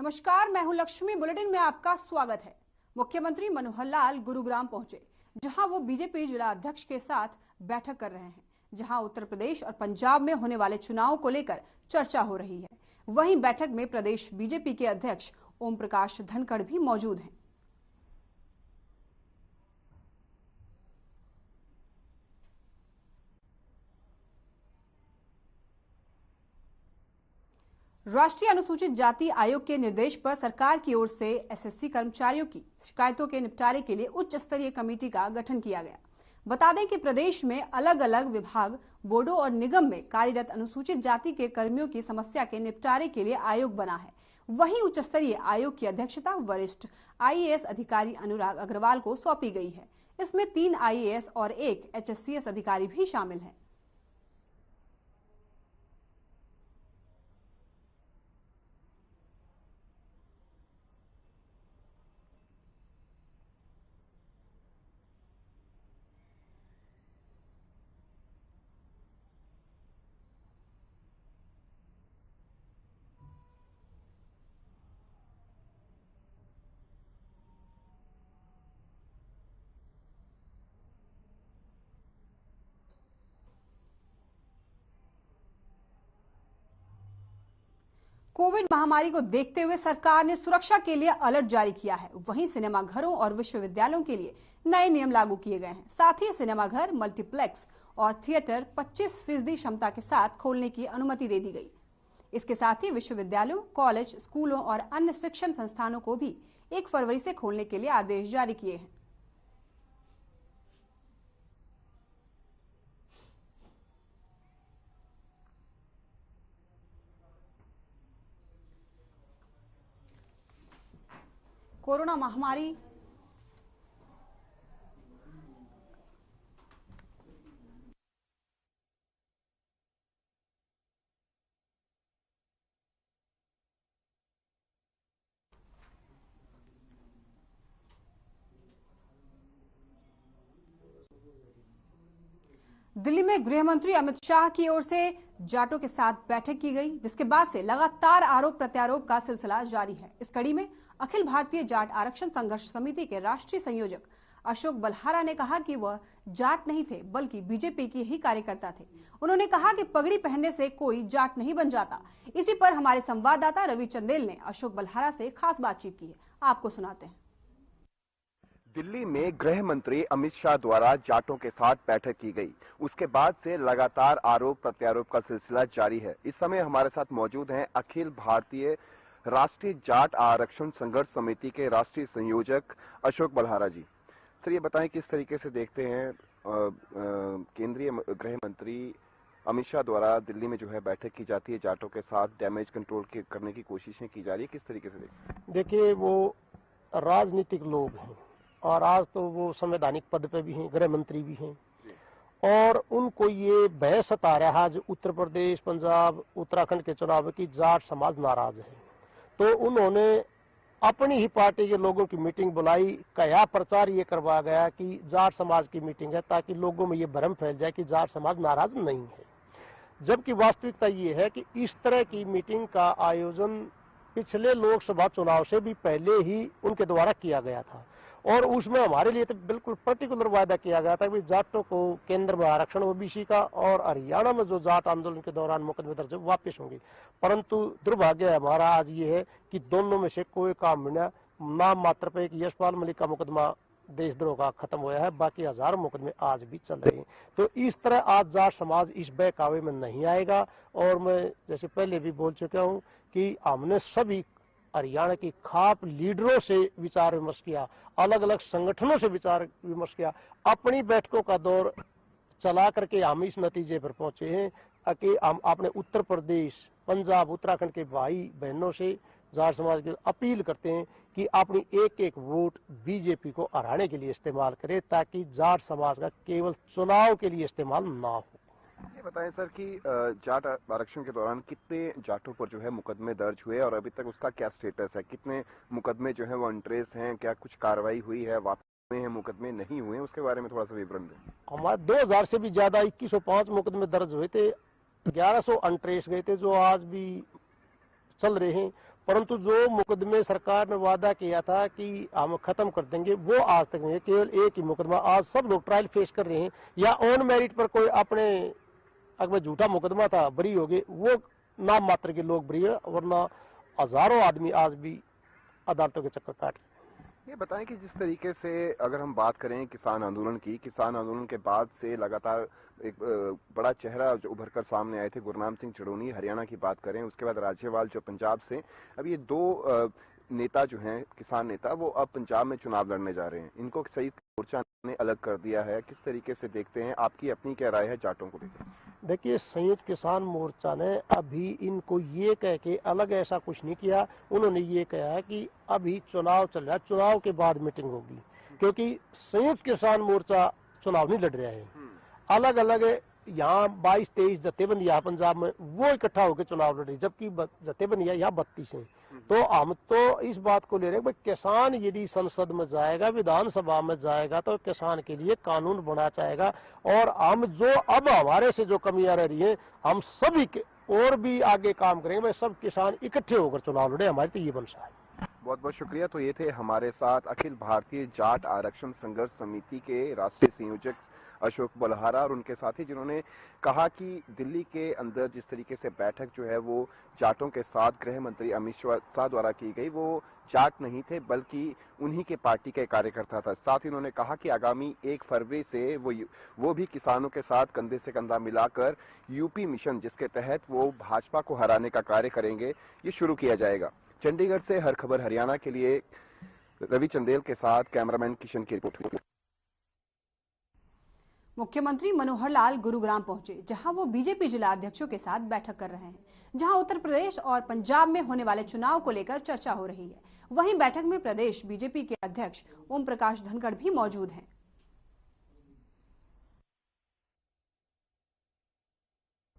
नमस्कार, मैं हूं लक्ष्मी। बुलेटिन में आपका स्वागत है। मुख्यमंत्री मनोहर लाल गुरुग्राम पहुंचे, जहां वो बीजेपी जिला अध्यक्ष के साथ बैठक कर रहे हैं, जहां उत्तर प्रदेश और पंजाब में होने वाले चुनाव को लेकर चर्चा हो रही है। वहीं बैठक में प्रदेश बीजेपी के अध्यक्ष ओम प्रकाश धनखड़ भी मौजूद हैं। राष्ट्रीय अनुसूचित जाति आयोग के निर्देश पर सरकार की ओर से एसएससी कर्मचारियों की शिकायतों के निपटारे के लिए उच्च स्तरीय कमेटी का गठन किया गया। बता दें कि प्रदेश में अलग अलग विभाग, बोर्डों और निगम में कार्यरत अनुसूचित जाति के कर्मियों की समस्या के निपटारे के लिए आयोग बना है। वहीं उच्च स्तरीय आयोग की अध्यक्षता वरिष्ठ आईएएस अधिकारी अनुराग अग्रवाल को सौंपी गई है। इसमें 3 आईएएस और 1 एचएससीएस अधिकारी भी शामिल हैं। कोविड महामारी को देखते हुए सरकार ने सुरक्षा के लिए अलर्ट जारी किया है। वहीं सिनेमाघरों और विश्वविद्यालयों के लिए नए नियम लागू किए गए हैं। साथ ही सिनेमाघर, मल्टीप्लेक्स और थिएटर 25% क्षमता के साथ खोलने की अनुमति दे दी गई। इसके साथ ही विश्वविद्यालयों, कॉलेज, स्कूलों और अन्य शिक्षण संस्थानों को भी 1 फरवरी से खोलने के लिए आदेश जारी किए हैं। कोरोना महामारी दिल्ली में गृह मंत्री अमित शाह की ओर से जाटों के साथ बैठक की गई, जिसके बाद से लगातार आरोप प्रत्यारोप का सिलसिला जारी है। इस कड़ी में अखिल भारतीय जाट आरक्षण संघर्ष समिति के राष्ट्रीय संयोजक अशोक बल्हारा ने कहा कि वह जाट नहीं थे, बल्कि बीजेपी के ही कार्यकर्ता थे। उन्होंने कहा कि पगड़ी पहनने से कोई जाट नहीं बन जाता। इसी पर हमारे संवाददाता रवि चंदेल ने अशोक बल्हारा से खास बातचीत की है, आपको सुनाते हैं। दिल्ली में गृह मंत्री अमित शाह द्वारा जाटों के साथ बैठक की गई। उसके बाद से लगातार आरोप प्रत्यारोप का सिलसिला जारी है। इस समय हमारे साथ मौजूद हैं अखिल भारतीय राष्ट्रीय जाट आरक्षण संघर्ष समिति के राष्ट्रीय संयोजक अशोक बल्हारा जी। सर, ये बताएं किस तरीके से देखते हैं केंद्रीय गृह मंत्री अमित शाह द्वारा दिल्ली में जो है बैठक की जाती है, जाटों के साथ डैमेज कंट्रोल करने की कोशिशें की जा रही है, किस तरीके से देखिए, वो राजनीतिक लोग हैं और आज तो वो संवैधानिक पद पे भी हैं, गृह मंत्री भी हैं, और उनको ये भय सता रहा है उत्तर प्रदेश, पंजाब, उत्तराखंड के चुनाव की जाट समाज नाराज है। तो उन्होंने अपनी ही पार्टी के लोगों की मीटिंग बुलाई, कया प्रचार ये करवाया गया कि जाट समाज की मीटिंग है, ताकि लोगों में ये भ्रम फैल जाए कि जाट समाज नाराज नहीं है। जबकि वास्तविकता ये है कि इस तरह की मीटिंग का आयोजन पिछले लोकसभा चुनाव से भी पहले ही उनके द्वारा किया गया था, और उसमें हमारे लिए तो बिल्कुल पर्टिकुलर वायदा किया गया था कि जाटों को केंद्र में आरक्षण ओबीसी का, और हरियाणा में जो जाट आंदोलन के दौरान मुकदमे दर्ज वापस होंगे। परंतु दुर्भाग्य हमारा आज ये है कि दोनों में से कोई काम नहीं। नाम मात्र पे एक यशपाल मलिक का मुकदमा देशद्रोह का खत्म हुआ है, बाकी हजारों मुकदमे आज भी चल रहे हैं। तो इस तरह आज जाट समाज इस बहकावे में नहीं आएगा। और मैं जैसे पहले भी बोल चुका हूँ कि हमने सभी हरियाणा की खाप लीडरों से विचार विमर्श किया, अलग अलग संगठनों से विचार विमर्श किया, अपनी बैठकों का दौर चला करके हम इस नतीजे पर पहुंचे हैं कि हम अपने उत्तर प्रदेश, पंजाब, उत्तराखंड के भाई बहनों से जाट समाज की अपील करते हैं कि अपनी एक एक वोट बीजेपी को हराने के लिए इस्तेमाल करें, ताकि जाट समाज का केवल चुनाव के लिए इस्तेमाल ना हो। ये बताएं सर कि जाट आरक्षण के दौरान कितने जाटों पर जो है मुकदमे दर्ज हुए और अभी तक उसका क्या स्टेटस है? कितने मुकदमे जो है वो अनट्रेस हैं? क्या कुछ कार्रवाई हुई है, वापस हुए हैं मुकदमे, नहीं हुए, उसके बारे में थोड़ा सा विवरण दें। हमारे 2000 से भी ज्यादा 2105 मुकदमे दर्ज हुए थे, 1100 अनट्रेस गए थे जो आज भी चल रहे हैं। परंतु जो मुकदमे सरकार ने वादा किया था कि हम खत्म कर देंगे, वो आज तक नहीं। केवल एक ही मुकदमा आज सब लोग ट्रायल फेस कर रहे हैं, या ऑन मेरिट पर कोई अपने अगर झूठा मुकदमा था बरी हो गए, वो नाम मात्र के लोग बरी है, वरना हजारों आदमी आज भी अदालतों के चक्कर काट रहे हैं। ये बताएं कि जिस तरीके से अगर हम बात करें किसान आंदोलन की, किसान आंदोलन के बाद से लगातार एक बड़ा चेहरा जो उभर कर सामने आए थे गुरनाम सिंह चड़ोनी हरियाणा की बात करें, उसके बाद राज्यपाल जो पंजाब से, अब ये दो नेता जो हैं किसान नेता, वो अब पंजाब में चुनाव लड़ने जा रहे हैं। इनको संयुक्त मोर्चा ने अलग कर दिया है, किस तरीके से देखते हैं, आपकी अपनी क्या राय है जाटों को लेकर? देखिए, संयुक्त किसान मोर्चा ने अभी इनको ये कह के अलग ऐसा कुछ नहीं किया। उन्होंने ये कहा है कि अभी चुनाव चल रहा है, चुनाव के बाद मीटिंग होगी, क्योंकि संयुक्त किसान मोर्चा चुनाव नहीं लड़ रहा है। अलग अलग यहाँ 22-23 जत्थेबंदियां पंजाब में वो इकट्ठा होकर चुनाव लड़ रही, जबकि जत्थेबंदियां यहाँ 32 हैं। तो हम तो इस बात को ले रहे हैं कि किसान यदि संसद में जाएगा, विधानसभा में जाएगा, तो किसान के लिए कानून बना चाहेगा। और हम जो अब हमारे से जो कमियां रह रही है, हम सभी के और भी आगे काम करेंगे। मैं सब किसान इकट्ठे होकर चुनाव लड़े, हमारी तो ये मंशा है। बहुत बहुत शुक्रिया। तो ये थे हमारे साथ अखिल भारतीय जाट आरक्षण संघर्ष समिति के राष्ट्रीय संयोजक अशोक बलहारा और उनके साथी, जिन्होंने कहा कि दिल्ली के अंदर जिस तरीके से बैठक जो है वो जाटों के साथ गृह मंत्री अमित शाह द्वारा की गई, वो जाट नहीं थे बल्कि उन्हीं के पार्टी के कार्यकर्ता था। साथ ही उन्होंने कहा कि आगामी 1 फरवरी से वो भी किसानों के साथ कंधे से कंधा मिलाकर यूपी मिशन, जिसके तहत वो भाजपा को हराने का कार्य करेंगे, ये शुरू किया जाएगा। चंडीगढ़ से हर खबर हरियाणा के लिए रवि चंदेल के साथ कैमरामैन किशन की रिपोर्ट। मुख्यमंत्री मनोहर लाल गुरुग्राम पहुंचे, जहां वो बीजेपी जिला अध्यक्षों के साथ बैठक कर रहे हैं, जहां उत्तर प्रदेश और पंजाब में होने वाले चुनाव को लेकर चर्चा हो रही है। वहीं बैठक में प्रदेश बीजेपी के अध्यक्ष ओम प्रकाश धनखड़ भी मौजूद हैं।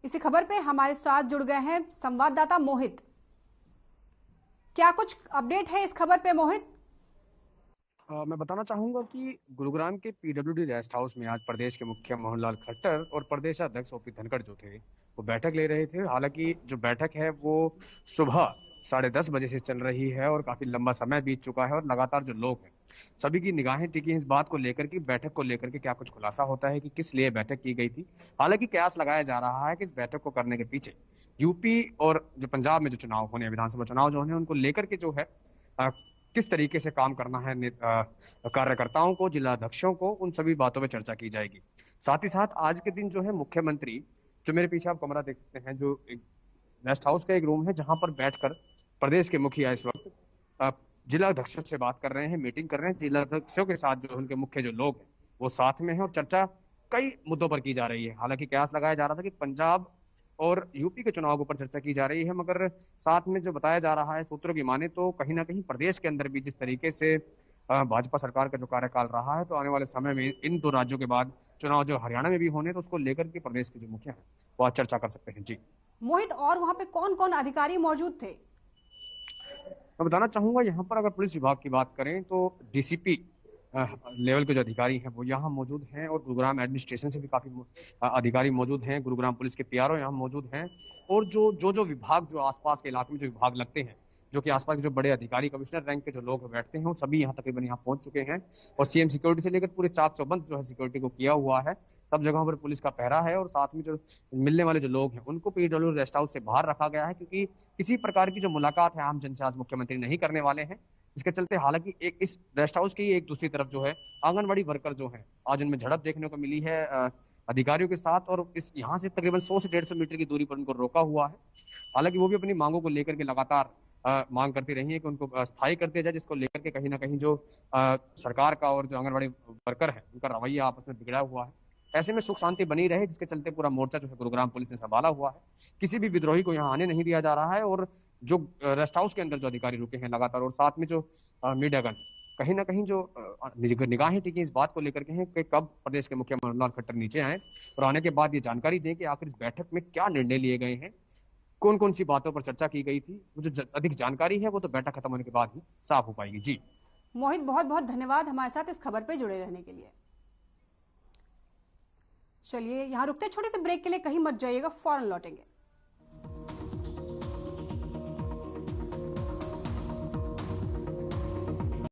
इसी खबर पे हमारे साथ जुड़ गए हैं संवाददाता मोहित। क्या कुछ अपडेट है इस खबर पे मोहित? मैं बताना चाहूंगा कि गुरुग्राम के पीडब्ल्यूडी रेस्ट हाउस में आज प्रदेश के मुखिया मनोहर लाल खट्टर और प्रदेश अध्यक्ष ओपी धनखड़ जो थे वो बैठक ले रहे थे। हालांकि जो बैठक है वो सुबह 10:30 बजे से चल रही है और काफी लंबा समय बीत चुका है और लगातार जो लोग हैं सभी की निगाहें टिकी हैं इस बात को लेकर कि बैठक को लेकर के क्या कुछ खुलासा होता है कि किस लिए बैठक की गई थी। हालांकि कयास लगाया जा रहा है कि इस बैठक को करने के पीछे यूपी और जो पंजाब में जो चुनाव होने, विधानसभा चुनाव जो होने, उनको लेकर के जो है किस तरीके से काम करना है कार्यकर्ताओं को, जिला अध्यक्षों को, उन सभी बातों पर चर्चा की जाएगी। साथ ही साथ आज के दिन जो है मुख्यमंत्री, जो मेरे पीछे आप कमरा देख सकते हैं, जो रेस्ट हाउस का एक रूम है जहां पर बैठकर प्रदेश के मुखिया इस वक्त जिला अध्यक्षों से बात कर रहे हैं, मीटिंग कर रहे हैं। जिला अध्यक्षों के साथ जो उनके मुख्य जो लोग हैं वो साथ में हैं और चर्चा कई मुद्दों पर की जा रही है। हालांकि कयास लगाया जा रहा था कि पंजाब और यूपी के चुनाव के ऊपर चर्चा की जा रही है, मगर साथ में जो बताया जा रहा है सूत्रों की माने तो कहीं ना कहीं प्रदेश के अंदर भी जिस तरीके से भाजपा सरकार का जो कार्यकाल रहा है, तो आने वाले समय में इन 2 राज्यों के बाद चुनाव जो हरियाणा में भी होने, तो उसको लेकर के प्रदेश के जो मुखिया हैं वो आज चर्चा कर सकते हैं। जी मोहित, और वहां पे कौन कौन अधिकारी मौजूद थे? मैं बताना चाहूंगा यहाँ पर अगर पुलिस विभाग की बात करें तो डीसीपी लेवल के जो अधिकारी हैं वो यहाँ मौजूद हैं और गुरुग्राम एडमिनिस्ट्रेशन से भी काफी अधिकारी मौजूद हैं। गुरुग्राम पुलिस के पीआरओ यहाँ मौजूद हैं और जो विभाग, जो आसपास के इलाके में जो विभाग लगते हैं, जो कि आसपास के जो बड़े अधिकारी, कमिश्नर रैंक के जो लोग बैठते हैं, वो सभी यहाँ तकरीबन यहाँ पहुंच चुके हैं। और सीएम सिक्योरिटी से लेकर पूरे चाक चौबंद जो है सिक्योरिटी को किया हुआ है। सब जगहों पर पुलिस का पहरा है और साथ में जो मिलने वाले जो लोग हैं उनको पीडब्ल्यू रेस्ट हाउस से बाहर रखा गया है, क्योंकि किसी प्रकार की जो मुलाकात है आम जन से आज मुख्यमंत्री नहीं करने वाले हैं। इसके चलते हालांकि इस रेस्ट हाउस की एक दूसरी तरफ जो है आंगनबाड़ी वर्कर जो है, आज उनमें झड़प देखने को मिली है अधिकारियों के साथ, और इस यहाँ से तकरीबन 100 से 150 मीटर की दूरी पर उनको रोका हुआ है। हालांकि वो भी अपनी मांगों को लेकर के लगातार मांग करती रही है कि उनको स्थायी कर दिया जाए, जिसको लेकर के कहीं ना कहीं जो सरकार का और जो आंगनबाड़ी वर्कर है उनका रवैया आपस में बिगड़ा हुआ है। ऐसे में सुख शांति बनी रहे, जिसके चलते पूरा मोर्चा जो है गुरुग्राम पुलिस ने संभाला हुआ है। किसी भी विद्रोही को यहाँ आने नहीं दिया जा रहा है और जो रेस्ट हाउस के अंदर जो अधिकारी रुके हैं लगातार, और साथ में जो मीडियागण, कहीं ना कहीं जो निगाहें टिकी इस बात को लेकर के हैं कि कब प्रदेश के मुखिया मनोहर लाल खट्टर नीचे आए और आने के बाद ये जानकारी दें कि आखिर इस बैठक में क्या निर्णय लिए गए हैं, कौन कौन सी बातों पर चर्चा की गई थी। वो जो अधिक जानकारी है वो तो बैठक खत्म होने के बाद ही साफ हो पाएगी। जी मोहित, बहुत बहुत धन्यवाद हमारे साथ इस खबर पे जुड़े रहने के लिए। चलिए यहाँ रुकते, छोटे से ब्रेक के लिए कहीं मत जाइएगा, फौरन लौटेंगे।